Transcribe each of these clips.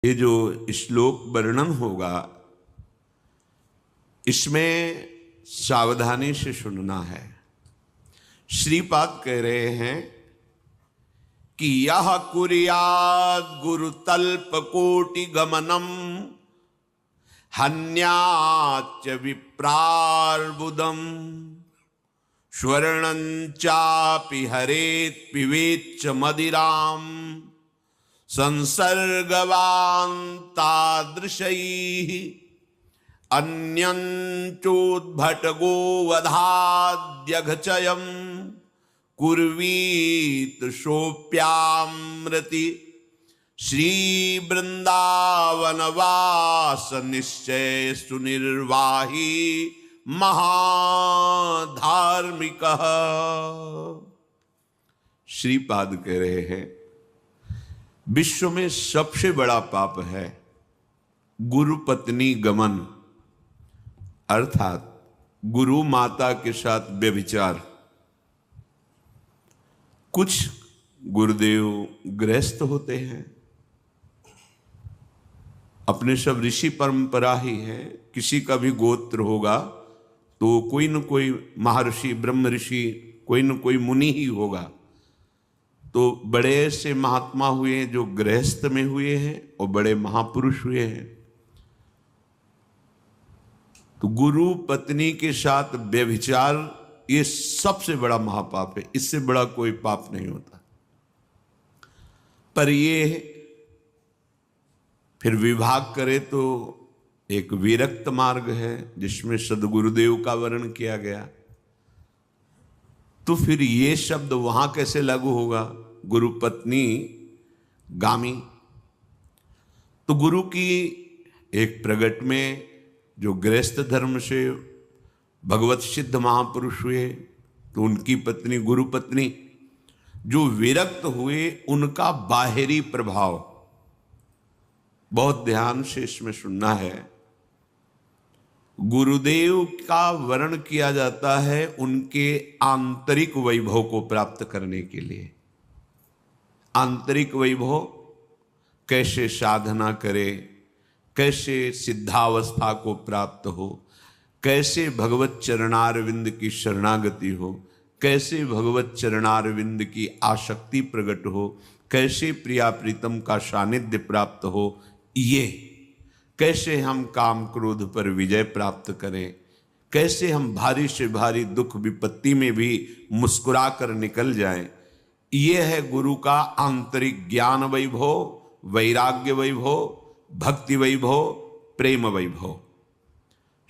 ये जो श्लोक वर्णन होगा इसमें सावधानी से सुनना है। श्रीपाद कह रहे हैं कि यह कुर्याद गुरुतल्प कोटि गमनम हन्याच विप्रार्बुदम स्वर्णंचापि हरेत पिबेच्च मदिराम संसर्गवान् तादृशैः अन्यंचोद्भटगो वधाद्यघचयम् कुर्वीत सोप्यामृति श्री वृंदावनवास निश्चय सुनिर्वाही महाधार्मिक। श्रीपाद कह रहे हैं विश्व में सबसे बड़ा पाप है गुरु पत्नी गमन, अर्थात गुरु माता के साथ व्यभिचार। कुछ गुरुदेव गृहस्थ होते हैं, अपने सब ऋषि परंपरा ही है, किसी का भी गोत्र होगा तो कोई न कोई महर्षि ब्रह्म ऋषि कोई न कोई मुनि ही होगा। तो बड़े से महात्मा हुए जो गृहस्थ में हुए हैं और बड़े महापुरुष हुए हैं। तो गुरु पत्नी के साथ व्यभिचार ये सबसे बड़ा महापाप है, इससे बड़ा कोई पाप नहीं होता। पर ये फिर विभाग करे तो एक विरक्त मार्ग है जिसमें सद्गुरुदेव का वर्णन किया गया। तो फिर ये शब्द वहां कैसे लागू होगा? गुरु पत्नी गामी। तो गुरु की एक प्रगट में जो गृहस्थ धर्म से भगवत सिद्ध महापुरुष हुए तो उनकी पत्नी गुरु पत्नी, जो विरक्त हुए उनका बाहरी प्रभाव बहुत ध्यान से इसमें सुनना है। गुरुदेव का वर्णन किया जाता है उनके आंतरिक वैभव को प्राप्त करने के लिए। आंतरिक वैभव कैसे साधना करे, कैसे सिद्धावस्था को प्राप्त हो, कैसे भगवत चरणारविंद की शरणागति हो, कैसे भगवत चरणारविंद की आसक्ति प्रकट हो, कैसे प्रिया प्रीतम का सानिध्य प्राप्त हो, ये कैसे हम काम क्रोध पर विजय प्राप्त करें, कैसे हम भारी से भारी दुख विपत्ति में भी मुस्कुरा कर निकल जाएं। ये है गुरु का आंतरिक ज्ञान वैभव, वैराग्य वैभव, भक्ति वैभव, प्रेम वैभव।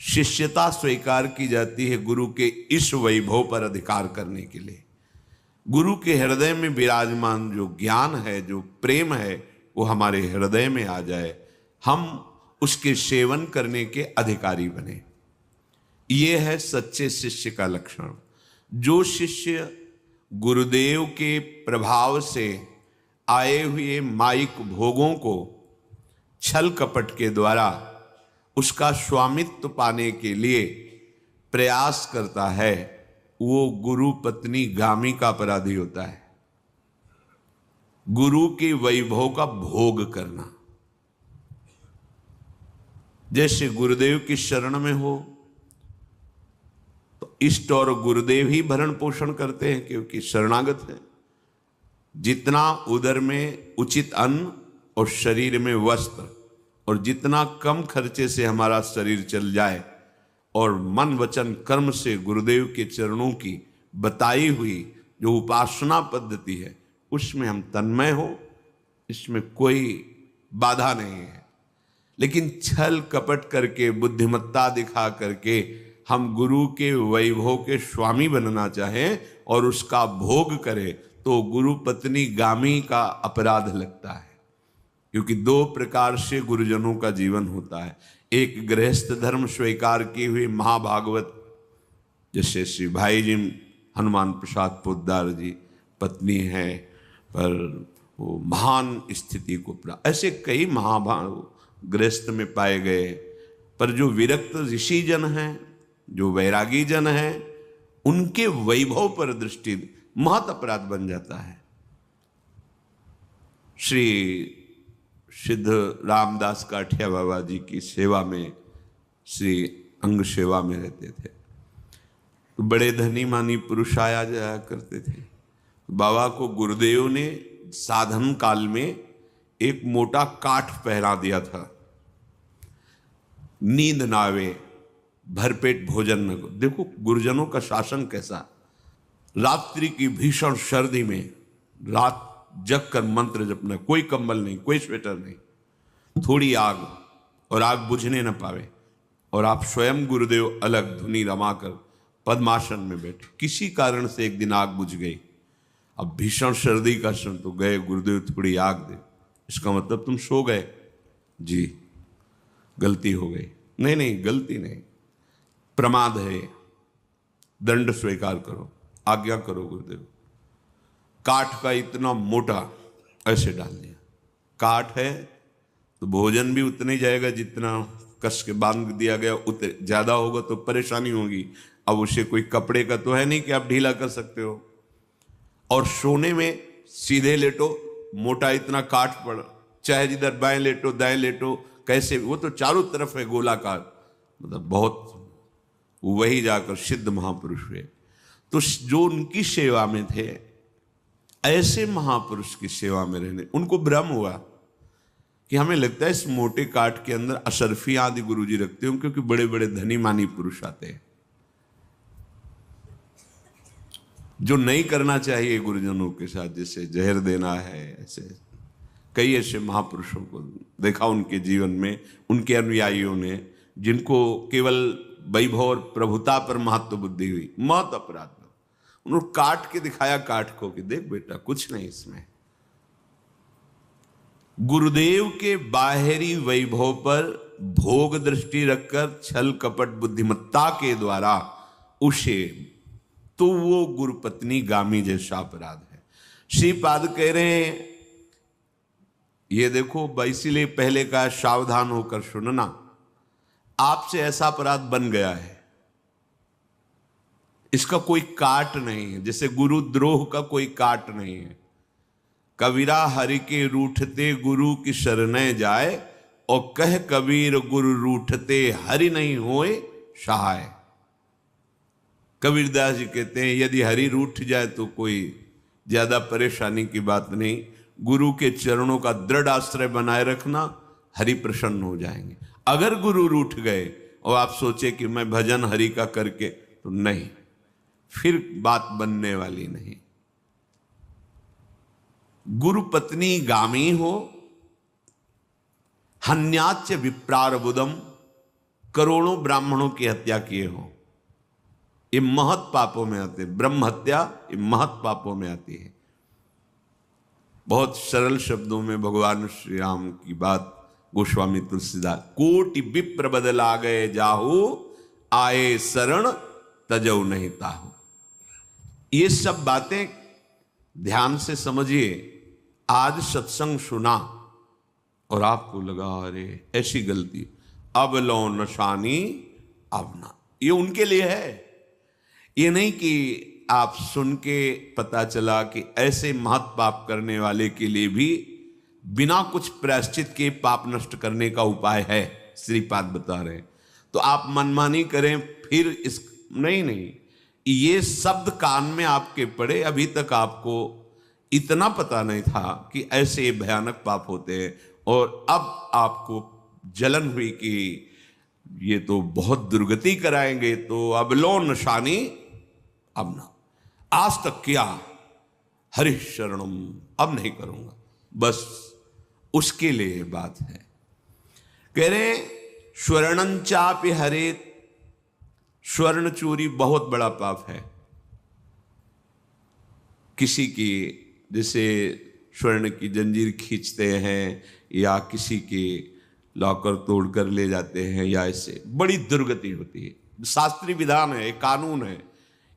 शिष्यता स्वीकार की जाती है गुरु के इस वैभव पर अधिकार करने के लिए। गुरु के हृदय में विराजमान जो ज्ञान है, जो प्रेम है, वो हमारे हृदय में आ जाए, हम उसके सेवन करने के अधिकारी बने। ये है सच्चे शिष्य का लक्षण। जो शिष्य गुरुदेव के प्रभाव से आए हुए माइक भोगों को छल कपट के द्वारा उसका स्वामित्व पाने के लिए प्रयास करता है, वो गुरु पत्नी गामी का अपराधी होता है। गुरु के वैभव का भोग करना, जैसे गुरुदेव की शरण में हो तो इष्ट और गुरुदेव ही भरण पोषण करते हैं, क्योंकि शरणागत है। जितना उदर में उचित अन्न और शरीर में वस्त्र, और जितना कम खर्चे से हमारा शरीर चल जाए और मन वचन कर्म से गुरुदेव के चरणों की बताई हुई जो उपासना पद्धति है उसमें हम तन्मय हो, इसमें कोई बाधा नहीं है। लेकिन छल कपट करके, बुद्धिमत्ता दिखा करके हम गुरु के वैभव के स्वामी बनना चाहें और उसका भोग करें तो गुरु पत्नी गामी का अपराध लगता है। क्योंकि दो प्रकार से गुरुजनों का जीवन होता है। एक गृहस्थ धर्म स्वीकार किए हुए महाभागवत, जैसे श्री भाई जी हनुमान प्रसाद पोद्दार जी पत्नी है पर वो महान स्थिति को प्राप्त, ऐसे कई महाभाग गृहस्थ में पाए गए। पर जो विरक्त ऋषि जन हैं, जो वैरागी जन हैं, उनके वैभव पर दृष्टि महत अपराध बन जाता है। श्री सिद्ध रामदास काठिया बाबा जी की सेवा में, श्री अंग सेवा में रहते थे। तो बड़े धनी मानी पुरुष आया जाया करते थे। बाबा को गुरुदेव ने साधन काल में एक मोटा काठ पहरा दिया था, नींद ना आवे, भरपेट भोजन न करो। देखो गुरुजनों का शासन कैसा। रात्रि की भीषण सर्दी में रात जग कर मंत्र जपना, कोई कंबल नहीं, कोई स्वेटर नहीं, थोड़ी आग, और आग बुझने न पावे, और आप स्वयं गुरुदेव अलग धुनी रमाकर पद्मासन में बैठे। किसी कारण से एक दिन आग बुझ गई। अब भीषण सर्दी का समय, तो गए गुरुदेव थोड़ी आग दे। इसका मतलब तुम सो गए? जी, गलती हो गई। नहीं नहीं, गलती नहीं, प्रमाद है, दंड स्वीकार करो, आज्ञा करो गुरुदेव। काठ का इतना मोटा ऐसे डाल दिया। काठ है तो भोजन भी उतना ही जाएगा जितना कस के बांध दिया गया, उतने ज्यादा होगा तो परेशानी होगी। अब उसे कोई कपड़े का तो है नहीं कि आप ढीला कर सकते हो। और सोने में सीधे लेटो, मोटा इतना काठ पड़, चाहे जिधर बाएं लेटो दाएं लेटो, कैसे, वो तो चारों तरफ है गोलाकार, मतलब बहुत। वही जाकर सिद्ध महापुरुष हुए। तो जो उनकी सेवा में थे, ऐसे महापुरुष की सेवा में रहने, उनको भ्रम हुआ कि हमें लगता है इस मोटे काठ के अंदर अशरफी आदि गुरुजी रखते हो, क्योंकि बड़े बड़े धनी मानी पुरुष आते हैं। जो नहीं करना चाहिए गुरुजनों के साथ, जैसे जहर देना है, ऐसे कई ऐसे महापुरुषों को देखा उनके जीवन में, उनके अनुयायियों ने, जिनको केवल वैभव और प्रभुता पर महत्व बुद्धि हुई, मत अपराध। उन्होंने काट के दिखाया काठ को कि देख बेटा कुछ नहीं इसमें। गुरुदेव के बाहरी वैभव पर भोग दृष्टि रखकर छल कपट बुद्धिमत्ता के द्वारा उसे, तो वो गुरुपत्नी गामी जैसा अपराध है। श्रीपाद कह रहे हैं, ये देखो, इसीलिए पहले का सावधान होकर सुनना, आपसे ऐसा अपराध बन गया है, इसका कोई काट नहीं है, जैसे गुरुद्रोह का कोई काट नहीं है। कबीरा हरि के रूठते गुरु की शरणै जाए, और कह कबीर गुरु रूठते हरि नहीं होए सहाय। कबीरदास जी कहते हैं, यदि हरि रूठ जाए तो कोई ज्यादा परेशानी की बात नहीं, गुरु के चरणों का दृढ़ आश्रय बनाए रखना, हरि प्रसन्न हो जाएंगे। अगर गुरु रूठ गए और आप सोचे कि मैं भजन हरि का करके, तो नहीं, फिर बात बनने वाली नहीं। गुरु पत्नी गामी हो, हन्याच्य विप्रार बुदम, करोड़ों ब्राह्मणों की हत्या किए हो, ये महत पापों में आते। ब्रह्म हत्या ये महत पापों में आती है। बहुत सरल शब्दों में भगवान श्री राम की बात गोस्वामी तुलसीदास, कोटि विप्र बदला गए जाहू, आए शरण तजऊ नहीं ताहू। ये सब बातें ध्यान से समझिए। आज सत्संग सुना और आपको लगा अरे ऐसी गलती, अब लो नशानी अब ना, ये उनके लिए है। ये नहीं कि आप सुन के पता चला कि ऐसे महत् पाप करने वाले के लिए भी बिना कुछ प्रायश्चित के पाप नष्ट करने का उपाय है, श्रीपाद बता रहे हैं। तो आप मनमानी करें फिर इस, नहीं, ये शब्द कान में आपके पड़े, अभी तक आपको इतना पता नहीं था कि ऐसे भयानक पाप होते हैं, और अब आपको जलन हुई कि ये तो बहुत दुर्गति कराएंगे, तो अब लो नशानी अब ना, आज तक किया, हरि शरणम अब नहीं करूंगा, बस उसके लिए बात है। कह रहे स्वर्णंचापि हरेत, स्वर्ण चोरी बहुत बड़ा पाप है। किसी की जैसे स्वर्ण की जंजीर खींचते हैं, या किसी के लॉकर तोड़कर ले जाते हैं, या ऐसे बड़ी दुर्गति होती है। शास्त्रीय विधान है, कानून है,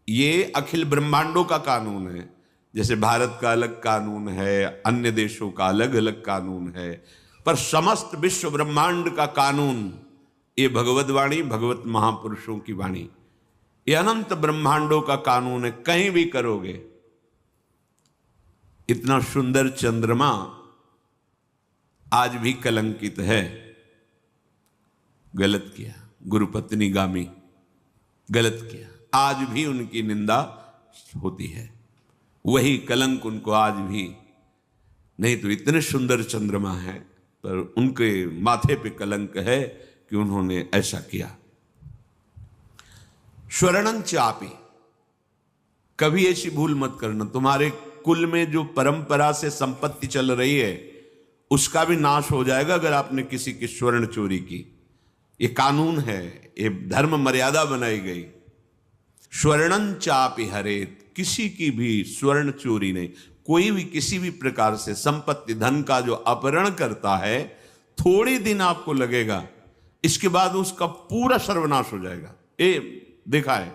ये अखिल ब्रह्मांडों का कानून है। जैसे भारत का अलग कानून है, अन्य देशों का अलग अलग कानून है, पर समस्त विश्व ब्रह्मांड का कानून ये भगवत वाणी, भगवत महापुरुषों की वाणी, ये अनंत ब्रह्मांडों का कानून है। कहीं भी करोगे, इतना सुंदर चंद्रमा आज भी कलंकित है। गलत किया, गुरुपत्नी गामी गलत किया, आज भी उनकी निंदा होती है। वही कलंक उनको आज भी, नहीं तो इतने सुंदर चंद्रमा है पर उनके माथे पे कलंक है कि उन्होंने ऐसा किया। स्वर्णं चापि, कभी ऐसी भूल मत करना। तुम्हारे कुल में जो परंपरा से संपत्ति चल रही है उसका भी नाश हो जाएगा अगर आपने किसी की स्वर्ण चोरी की। ये कानून है, ये धर्म मर्यादा बनाई गई। स्वर्णं चापि हरेत, किसी की भी स्वर्ण चोरी नहीं। कोई भी किसी भी प्रकार से संपत्ति धन का जो अपहरण करता है, थोड़ी दिन आपको लगेगा, इसके बाद उसका पूरा सर्वनाश हो जाएगा। ये देखा है,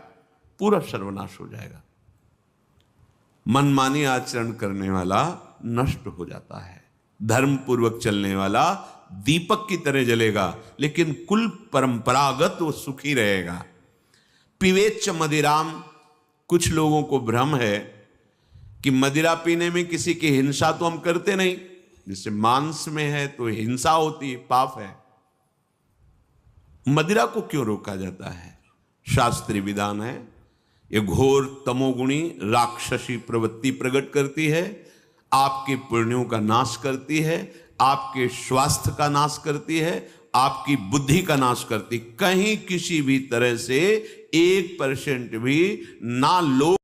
पूरा सर्वनाश हो जाएगा। मनमानी आचरण करने वाला नष्ट हो जाता है, धर्म पूर्वक चलने वाला दीपक की तरह जलेगा, लेकिन कुल परंपरागत वो सुखी रहेगा। पिबेच्च मदिराम, कुछ लोगों को भ्रम है कि मदिरा पीने में किसी की हिंसा तो हम करते नहीं, जैसे मांस में है तो हिंसा होती है, पाप है। मदिरा को क्यों रोका जाता है? शास्त्रीय विधान है, ये घोर तमोगुणी राक्षसी प्रवृत्ति प्रकट करती है, आपके पुण्यों का नाश करती है, आपके स्वास्थ्य का नाश करती है, आपकी बुद्धि का नाश करती। कहीं किसी भी तरह से 1% भी ना लोग